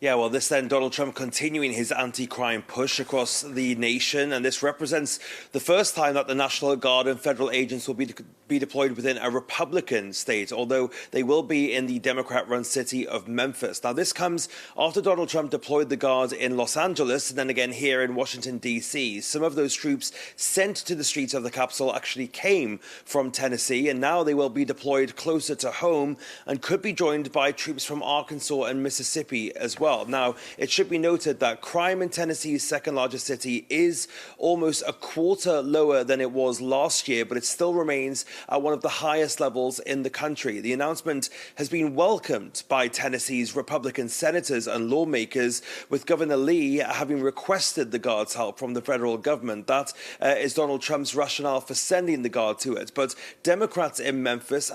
Yeah, well, this then Donald Trump continuing his anti-crime push across the nation, and this represents the first time that the National Guard and federal agents will be deployed within a Republican state, although they will be in the Democrat-run city of Memphis. Now, this comes after Donald Trump deployed the Guard in Los Angeles and then again here in Washington, D.C. Some of those troops sent to the streets of the Capitol actually came from Tennessee, and now they will be deployed closer to home and could be joined by troops from Arkansas and Mississippi as well. Now, it should be noted that crime in Tennessee's second largest city is almost a quarter lower than it was last year, but it still remains at one of the highest levels in the country. The announcement has been welcomed by Tennessee's Republican senators and lawmakers, with Governor Lee having requested the Guard's help from the federal government. That is Donald Trump's rationale for sending the Guard to it. But Democrats in Memphis,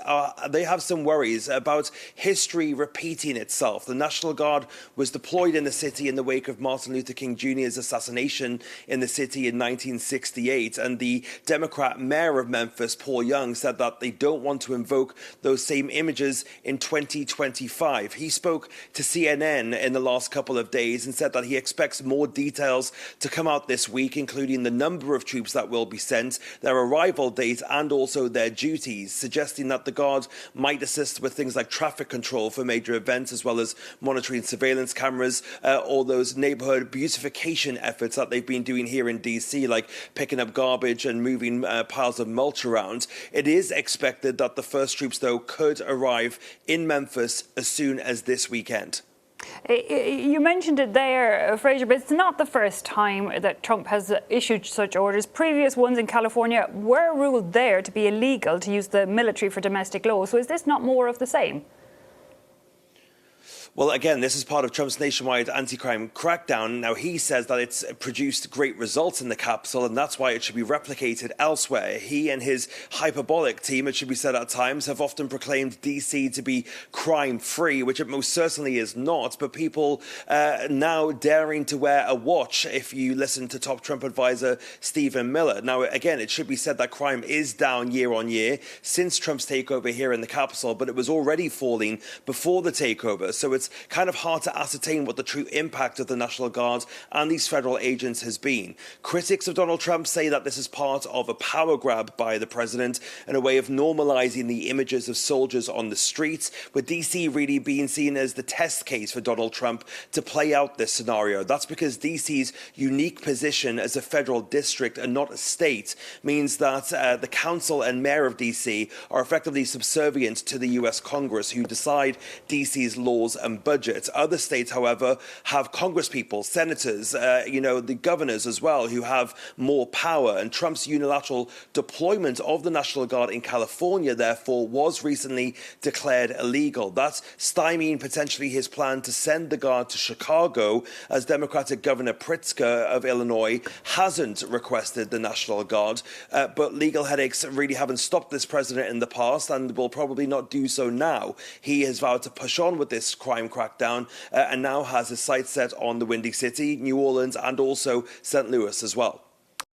they have some worries about history repeating itself. The National Guard was deployed in the city in the wake of Martin Luther King Jr.'s assassination in the city in 1968. And the Democrat mayor of Memphis, Paul Young, said that they don't want to invoke those same images in 2025. He spoke to CNN in the last couple of days and said that he expects more details to come out this week, including the number of troops that will be sent, their arrival date, and also their duties, suggesting that the Guard might assist with things like traffic control for major events, as well as monitoring surveillance cameras, all those neighborhood beautification efforts that they've been doing here in D.C., like picking up garbage and moving piles of mulch around. It is expected that the first troops, though, could arrive in Memphis as soon as this weekend. You mentioned it there, Fraser, but it's not the first time that Trump has issued such orders. Previous ones in California were ruled there to be illegal to use the military for domestic law. So is this not more of the same? Well, again, this is part of Trump's nationwide anti-crime crackdown. Now, he says that it's produced great results in the Capitol, and that's why it should be replicated elsewhere. He and his hyperbolic team, it should be said at times, have often proclaimed D.C. to be crime-free, which it most certainly is not. But people now daring to wear a watch, if you listen to top Trump advisor Stephen Miller. Now, again, it should be said that crime is down year on year since Trump's takeover here in the Capitol, but it was already falling before the takeover. So it's kind of hard to ascertain what the true impact of the National Guard and these federal agents has been. Critics of Donald Trump say that this is part of a power grab by the president and a way of normalizing the images of soldiers on the streets, with D.C. really being seen as the test case for Donald Trump to play out this scenario. That's because D.C.'s unique position as a federal district and not a state means that the council and mayor of D.C. are effectively subservient to the U.S. Congress, who decide D.C.'s laws and budget. Other states, however, have congresspeople, senators, the governors as well, who have more power. And Trump's unilateral deployment of the National Guard in California, therefore, was recently declared illegal. That's stymieing potentially his plan to send the Guard to Chicago, as Democratic Governor Pritzker of Illinois hasn't requested the National Guard. But legal headaches really haven't stopped this president in the past and will probably not do so now. He has vowed to push on with this crime crackdown and now has his sights set on the Windy City, New Orleans, and also St. Louis as well.